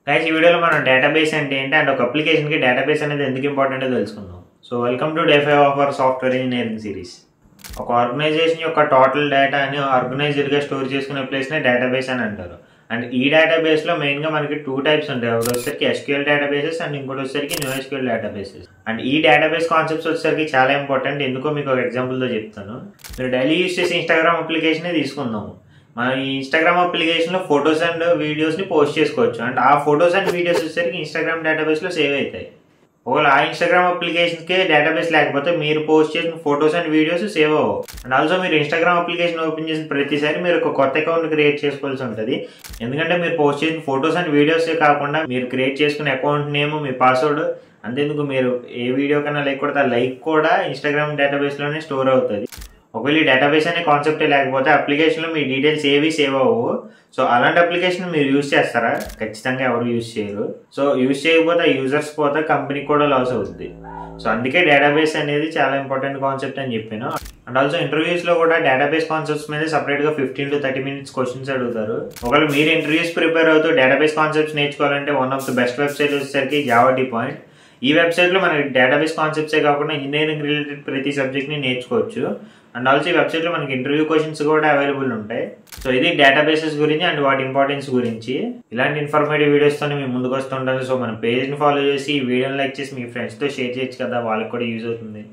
Guys ఈ వీడియోలో మనం డేటాబేస్ అంటే ఏంటి అండ్ ఒక అప్లికేషన్కి డేటాబేస్ అనేది ఎందుకు ఇంపార్టెంటో తెలుసుకుందాం. So welcome to day 5 of our software engineering series. ఒక ఆర్గనైజేషన్ యొక్క టోటల్ డేటాని ఆర్గనైజ్డ్గా స్టోర్ చేసుకునే ప్లేస్నే డేటాబేస్ అని అంటారు. అండ్ ఈ డేటాబేస్లో మెయిన్గా మనకి 2 టైప్స్ ఉంటాయి. ఒకటి వచ్చేసరికి ఎస్క్యూఎల్ డేటాబేసెస్ అండ్ ఇంకోటి వచ్చేసరికి న్యూ ఎస్క్యూఎల్ డేటాబేసెస్. అండ్ ఈ డేటాబేస్ కాన్సెప్ట్స్ వచ్చేసరికి చాలా ఇంపార్టెంట్. ఎందుకో మీకు ఒక ఎగ్జాంపుల్తో చెప్తాను. మీరు డైలీ యూస్ చేసే ఇన్స్టాగ్రామ్ అప్లికేషనే తీసుకుందాము. మనం ఈ ఇన్స్టాగ్రామ్ అప్లికేషన్లో ఫొటోస్ అండ్ వీడియోస్ని పోస్ట్ చేసుకోవచ్చు. అండ్ ఆ ఫొటోస్ అండ్ వీడియోస్ వచ్చేసరికి ఇన్స్టాగ్రామ్ డేటాబేస్లో సేవ్ అవుతాయి. ఒకవేళ ఆ ఇన్స్టాగ్రామ్ అప్లికేషన్కే డేటాబేస్ లేకపోతే మీరు పోస్ట్ చేసిన ఫొటోస్ అండ్ వీడియోస్ సేవ్ అవ్వవు. అండ్ ఆల్సో మీరు ఇన్స్టాగ్రామ్ అప్లికేషన్ ఓపెన్ చేసిన ప్రతిసారి మీరు ఒక కొత్త అకౌంట్ క్రియేట్ చేసుకోవాల్సి ఉంటుంది. ఎందుకంటే మీరు పోస్ట్ చేసిన ఫొటోస్ అండ్ వీడియోసే కాకుండా మీరు క్రియేట్ చేసుకున్న అకౌంట్ నేమ్, మీ పాస్వర్డ్, అంతేందుకు మీరు ఏ వీడియో కన్నా లైక్ కొడితే ఆ లైక్ కూడా ఇన్స్టాగ్రామ్ డేటాబేస్లోనే స్టోర్ అవుతుంది. ఒకవేళ ఈ డేటాబేస్ అనే కాన్సెప్టే లేకపోతే అప్లికేషన్లో మీ డీటెయిల్స్ ఏవి సేవ్ అవ్వవు. సో అలాంటి అప్లికేషన్ మీరు యూజ్ చేస్తారా? ఖచ్చితంగా ఎవరు యూజ్ చేయరు. సో యూజ్ చేయకపోతే యూజర్స్ పోతే కంపెనీకి కూడా లాస్ అవుతుంది. సో అందుకే డేటాబేస్ అనేది చాలా ఇంపార్టెంట్ కాన్సెప్ట్ అని చెప్పాను. అండ్ ఆల్సో ఇంటర్వ్యూస్లో కూడా డేటాబేస్ కాన్సెప్ట్స్ మీద సపరేట్గా 15 to 30 minutes క్వశ్చన్స్ అడుగుతారు. ఒకవేళ మీరు ఇంటర్వ్యూస్ ప్రిపేర్ అవుతూ డేటాబేస్ కాన్సెప్ట్స్ నేర్చుకోవాలంటే one of the best website వచ్చేసరికి జావా డిపాయింట్. ఈ వెబ్సైట్లో మనకి డేటాబేస్ కాన్సెప్ట్సే కాకుండా ఇంజనీరింగ్ రిలేటెడ్ ప్రతి సబ్జెక్ట్ని నేర్చుకోవచ్చు. అండ్ ఆల్సో ఈ వెబ్సైట్లో మనకి ఇంటర్వ్యూ క్వశ్చన్స్ కూడా అవైలబుల్ ఉంటాయి. సో ఇది డేటాబేసెస్ గురించి అండ్ వాటి ఇంపార్టెన్స్ గురించి. ఇలాంటి ఇన్ఫర్మేటివ్ వీడియోస్తోనే మేము ముందుకు వస్తుంటాను. సో మన పేజ్ని ఫాలో చేసి ఈ వీడియోని లైక్ చేసి మీ ఫ్రెండ్స్తో షేర్ చేయొచ్చు కదా, వాళ్ళకి కూడా యూజ్ అవుతుంది.